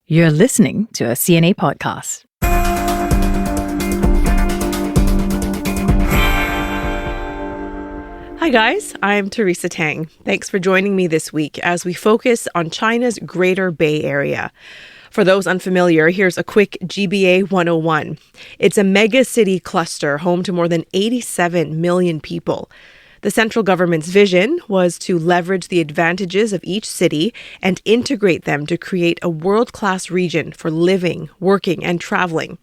You're listening to a CNA podcast. Hi guys, I'm Teresa Tang. Thanks for joining me this week as we focus on China's Greater Bay Area. For those unfamiliar, here's a quick GBA 101. It's a mega city cluster home to more than 87 million people. The central government's vision was to leverage the advantages of each city and integrate them to create a world-class region for living, working, and traveling.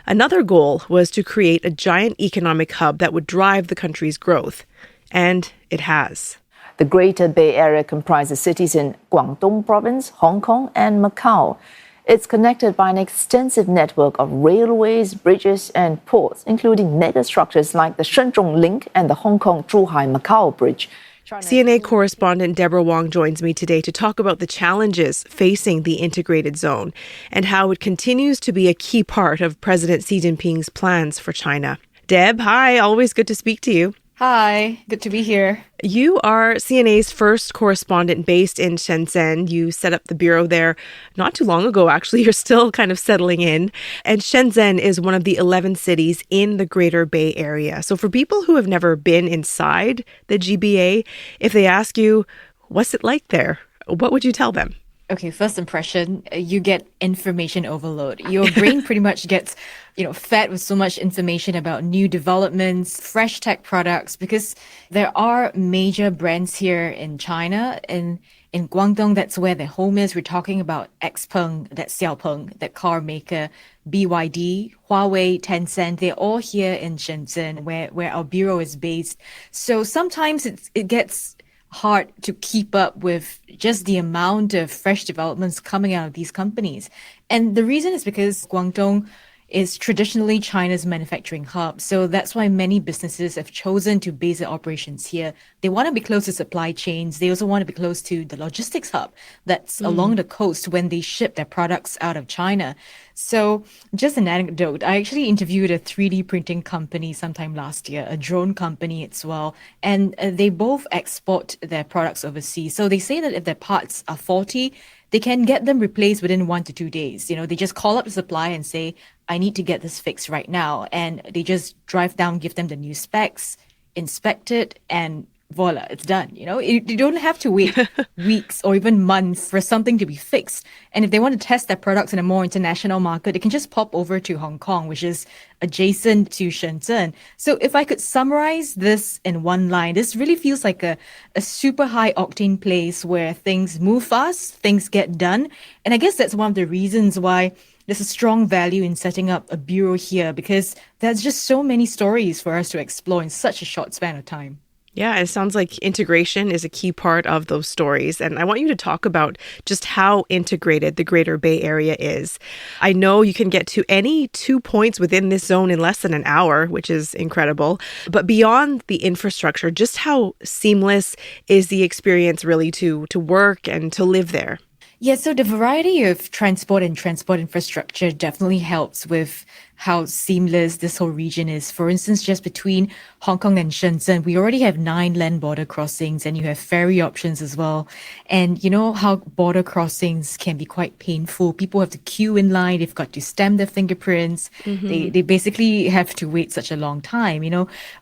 Another goal was to create a giant economic hub that would drive the country's growth. And it has. The Greater Bay Area comprises cities in Guangdong Province, Hong Kong, and Macau. It's connected by an extensive network of railways, bridges, and ports, including mega structures like the Shenzhong Link and the Hong Kong-Zhuhai-Macau Bridge. CNA Correspondent Deborah Wong joins me today to talk about the challenges facing the integrated zone and how it continues to be a key part of President Xi Jinping's plans for China. Deb, hi, always good to speak to you. Hi, good to be here. You are CNA's first correspondent based in Shenzhen. You set up the bureau there not too long ago, actually. You're still kind of settling in. And Shenzhen is one of the 11 cities in the Greater Bay Area. So for people who have never been inside the GBA, if they ask you, what's it like there? What would you tell them? Okay, first impression, you get information overload. Your brain pretty much gets, fed with so much information about new developments, fresh tech products, because there are major brands here in China. In Guangdong, that's where their home is. We're talking about XPeng, that Xiaopeng, that car maker, BYD, Huawei, Tencent. They're all here in Shenzhen, where our bureau is based. So sometimes it gets hard to keep up with just the amount of fresh developments coming out of these companies. And the reason is because Guangdong is traditionally China's manufacturing hub. So that's why many businesses have chosen to base their operations here. They want to be close to supply chains. They also want to be close to the logistics hub that's along the coast when they ship their products out of China. So just an anecdote, I actually interviewed a 3D printing company sometime last year, a drone company as well, and they both export their products overseas. So they say that if their parts are faulty, they can get them replaced within 1 to 2 days. They just call up the supplier and say, I need to get this fixed right now. And they just drive down, give them the new specs, inspect it, and voila, it's done. You don't have to wait weeks or even months for something to be fixed. And if they want to test their products in a more international market, they can just pop over to Hong Kong, which is adjacent to Shenzhen. So if I could summarize this in one line, this really feels like a super high octane place where things move fast, things get done. And I guess that's one of the reasons why there's a strong value in setting up a bureau here, because there's just so many stories for us to explore in such a short span of time. Yeah, it sounds like integration is a key part of those stories. And I want you to talk about just how integrated the Greater Bay Area is. I know you can get to any 2 points within this zone in less than an hour, which is incredible. But beyond the infrastructure, just how seamless is the experience really to work and to live there? Yeah, so the variety of transport and transport infrastructure definitely helps with how seamless this whole region is. For instance, just between Hong Kong and Shenzhen, we already have 9 land border crossings, and you have ferry options as well. And you know how border crossings can be quite painful. People have to queue in line. They've got to stamp their fingerprints. They basically have to wait such a long time,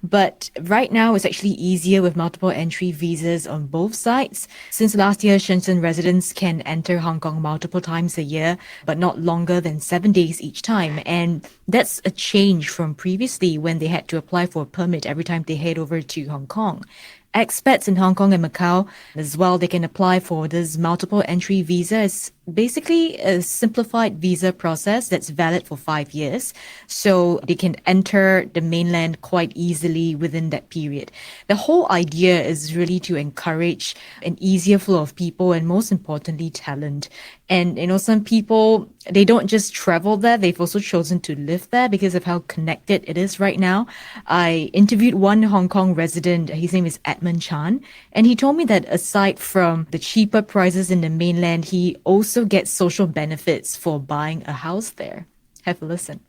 But right now, it's actually easier with multiple entry visas on both sides. Since last year, Shenzhen residents can enter Hong Kong multiple times a year, but not longer than 7 days each time. And that's a change from previously when they had to apply for a permit every time they head over to Hong Kong. Expats in Hong Kong and Macau as well, they can apply for this multiple entry visa. It's basically a simplified visa process that's valid for 5 years. So they can enter the mainland quite easily within that period. The whole idea is really to encourage an easier flow of people and most importantly, talent. And, some people, they don't just travel there, they've also chosen to live there because of how connected it is right now. I interviewed one Hong Kong resident, his name is Edmund Chan, and he told me that aside from the cheaper prices in the mainland, he also gets social benefits for buying a house there. Have a listen.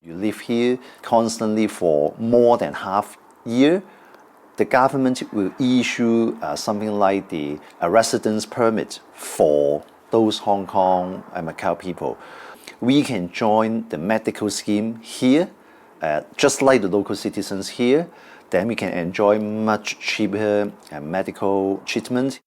You live here constantly for more than half year, the government will issue something like the residence permit for those Hong Kong and Macau people. We can join the medical scheme here, just like the local citizens here. Then we can enjoy much cheaper medical treatment.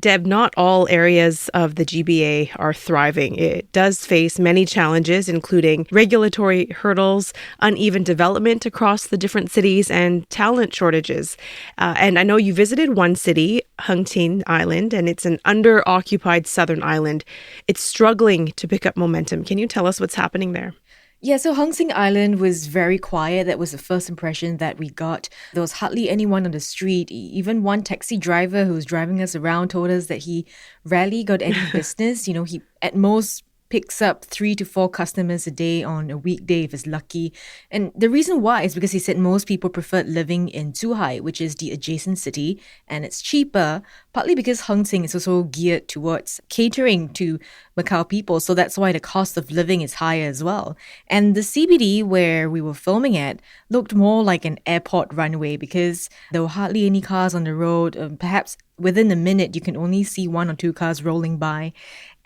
Deb, not all areas of the GBA are thriving. It does face many challenges, including regulatory hurdles, uneven development across the different cities, and talent shortages. And I know you visited one city, Hung Tin Island, and it's an under-occupied southern island. It's struggling to pick up momentum. Can you tell us what's happening there? Yeah, so Hung Sing Island was very quiet. That was the first impression that we got. There was hardly anyone on the street. Even one taxi driver who was driving us around told us that he rarely got any business. He at most picks up 3 to 4 customers a day on a weekday if he's lucky. And the reason why is because he said most people preferred living in Zhuhai, which is the adjacent city, and it's cheaper, partly because Hung Sing is also geared towards catering to Macau people, so that's why the cost of living is higher as well. And the CBD where we were filming at looked more like an airport runway because there were hardly any cars on the road. Perhaps within a minute, you can only see 1 or 2 cars rolling by.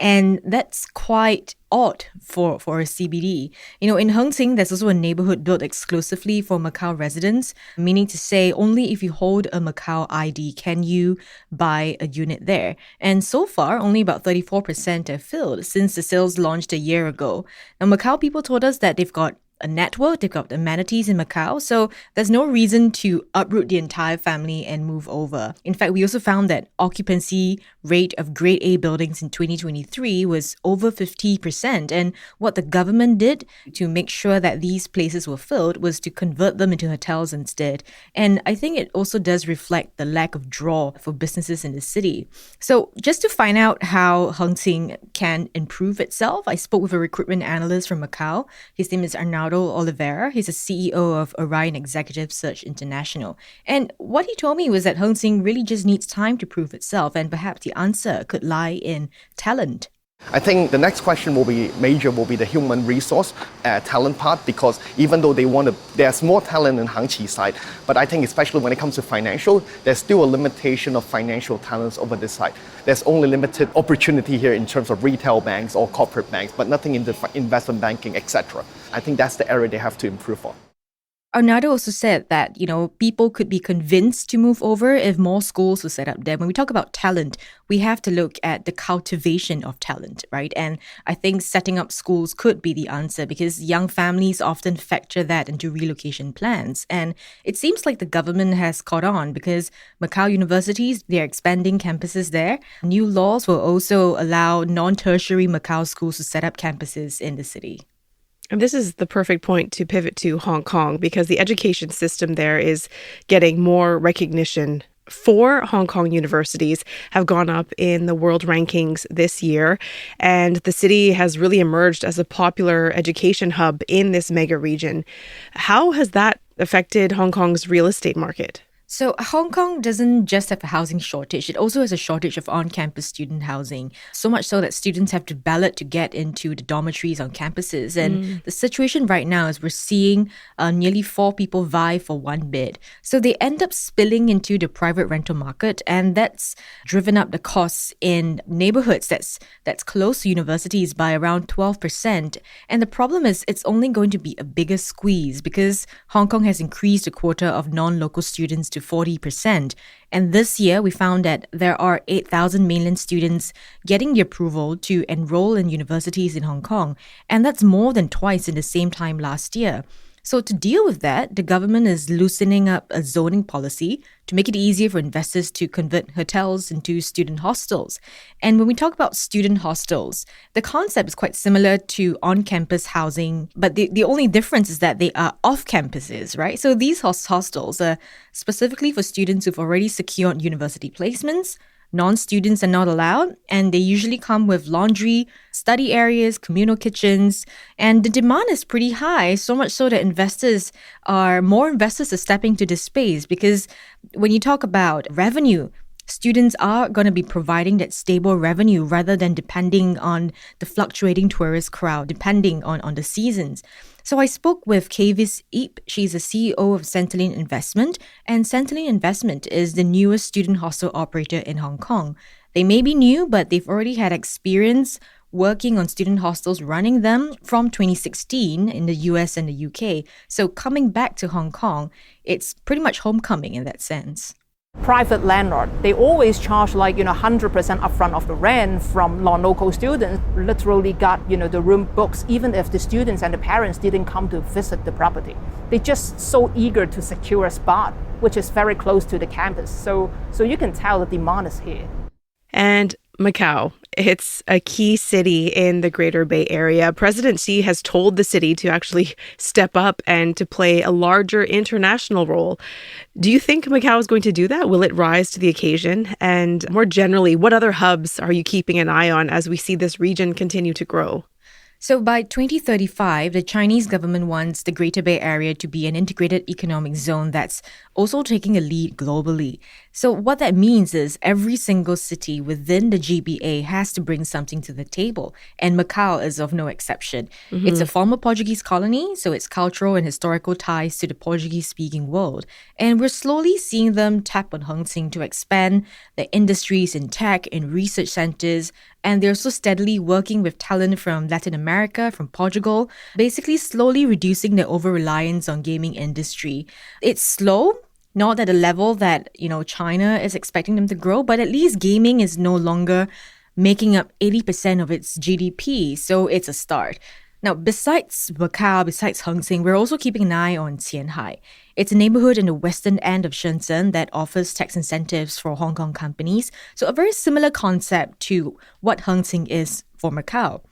And that's quite odd for a CBD. In Hung Sing, there's also a neighborhood built exclusively for Macau residents, meaning to say only if you hold a Macau ID can you buy a unit there. And so far, only about 34% are filled since the sales launched a year ago. Now, Macau people told us that they've got a network, they've got amenities in Macau, so there's no reason to uproot the entire family and move over. In fact, we also found that occupancy rate of grade A buildings in 2023 was over 50%, and what the government did to make sure that these places were filled was to convert them into hotels instead. And I think it also does reflect the lack of draw for businesses in the city. So just to find out how Hung Sing can improve itself, I spoke with a recruitment analyst from Macau. His name is Arnaldo Oliveira. He's a CEO of Orion Executive Search International. And what he told me was that Hung Sing really just needs time to prove itself, and perhaps the answer could lie in talent. I think the next question will be the human resource talent part, because even though there's more talent in Hangqi side, but I think especially when it comes to financial, there's still a limitation of financial talents over this side. There's only limited opportunity here in terms of retail banks or corporate banks, but nothing in the investment banking, etc. I think that's the area they have to improve on. Arnaldo also said that, people could be convinced to move over if more schools were set up there. When we talk about talent, we have to look at the cultivation of talent, right? And I think setting up schools could be the answer because young families often factor that into relocation plans. And it seems like the government has caught on because Macau universities, they're expanding campuses there. New laws will also allow non-tertiary Macau schools to set up campuses in the city. And this is the perfect point to pivot to Hong Kong because the education system there is getting more recognition. 4 Hong Kong universities have gone up in the world rankings this year, and the city has really emerged as a popular education hub in this mega region. How has that affected Hong Kong's real estate market? So Hong Kong doesn't just have a housing shortage, it also has a shortage of on-campus student housing. So much so that students have to ballot to get into the dormitories on campuses. And the situation right now is we're seeing nearly 4 people vie for 1 bed. So they end up spilling into the private rental market, and that's driven up the costs in neighborhoods that's close to universities by around 12%. And the problem is it's only going to be a bigger squeeze because Hong Kong has increased the quota of non-local students to 40%. And this year, we found that there are 8,000 mainland students getting the approval to enroll in universities in Hong Kong. And that's more than twice in the same time last year. So to deal with that, the government is loosening up a zoning policy to make it easier for investors to convert hotels into student hostels. And when we talk about student hostels, the concept is quite similar to on-campus housing, but the only difference is that they are off campuses, right? So these hostels are specifically for students who've already secured university placements. Non-students are not allowed, and they usually come with laundry, study areas, communal kitchens, and the demand is pretty high, so much so that more investors are stepping to this space because when you talk about revenue, students are going to be providing that stable revenue rather than depending on the fluctuating tourist crowd, depending on the seasons. So I spoke with Kavis Eep. She's the CEO of Centilene Investment, and Centilene Investment is the newest student hostel operator in Hong Kong. They may be new, but they've already had experience working on student hostels, running them from 2016 in the US and the UK. So coming back to Hong Kong, it's pretty much homecoming in that sense. Private landlord, they always charge 100% upfront of the rent from non-local students, literally got the room books even if the students and the parents didn't come to visit the property. They're just so eager to secure a spot which is very close to the campus, so you can tell the demand is here. And Macau, it's a key city in the Greater Bay Area. President Xi has told the city to actually step up and to play a larger international role. Do you think Macau is going to do that? Will it rise to the occasion? And more generally, what other hubs are you keeping an eye on as we see this region continue to grow? So by 2035, the Chinese government wants the Greater Bay Area to be an integrated economic zone that's also taking a lead globally. So what that means is every single city within the GBA has to bring something to the table, and Macau is of no exception. It's a former Portuguese colony, so its cultural and historical ties to the Portuguese-speaking world. And we're slowly seeing them tap on Hong Kong to expand their industries in tech and research centers, and they're also steadily working with talent from Latin America, from Portugal, basically slowly reducing their over-reliance on gaming industry. It's slow, not at a level that, China is expecting them to grow, but at least gaming is no longer making up 80% of its GDP, so it's a start. Now, besides Macau, besides Hong Kong, we're also keeping an eye on Qianhai. It's a neighborhood in the western end of Shenzhen that offers tax incentives for Hong Kong companies. So a very similar concept to what Hong Kong is for Macau.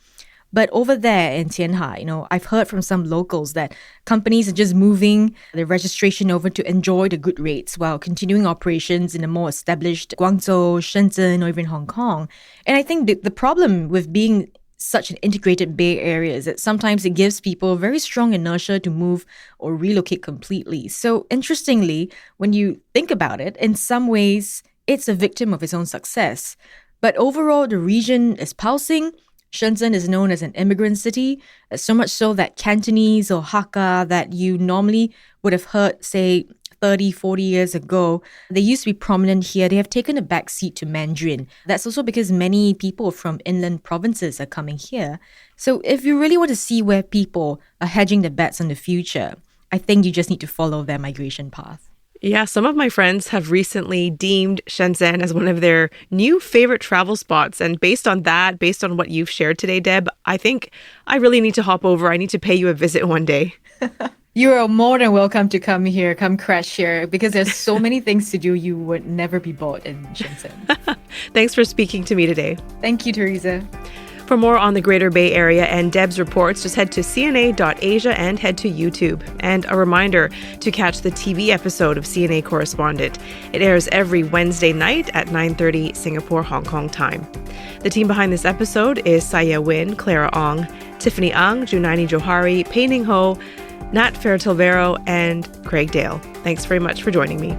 But over there in Qianhai, I've heard from some locals that companies are just moving their registration over to enjoy the good rates while continuing operations in a more established Guangzhou, Shenzhen, or even Hong Kong. And I think the problem with being such an integrated Bay Area is that sometimes it gives people a very strong inertia to move or relocate completely. So interestingly, when you think about it, in some ways, it's a victim of its own success. But overall, the region is pulsing. Shenzhen is known as an immigrant city, so much so that Cantonese or Hakka that you normally would have heard, say, 30, 40 years ago, they used to be prominent here. They have taken a backseat to Mandarin. That's also because many people from inland provinces are coming here. So if you really want to see where people are hedging their bets on the future, I think you just need to follow their migration path. Yeah, some of my friends have recently deemed Shenzhen as one of their new favorite travel spots. And based on that, based on what you've shared today, Deb, I think I really need to hop over. I need to pay you a visit one day. You are more than welcome to come here, come crash here, because there's so many things to do you would never be bored in Shenzhen. Thanks for speaking to me today. Thank you, Teresa. For more on the Greater Bay Area and Deb's reports, just head to cna.asia and head to YouTube. And a reminder to catch the TV episode of CNA Correspondent. It airs every Wednesday night at 9:30 Singapore, Hong Kong time. The team behind this episode is Saya Win, Clara Ong, Tiffany Ang, Junani Johari, Pei Ning Ho, Nat Fertilvero, and Craig Dale. Thanks very much for joining me.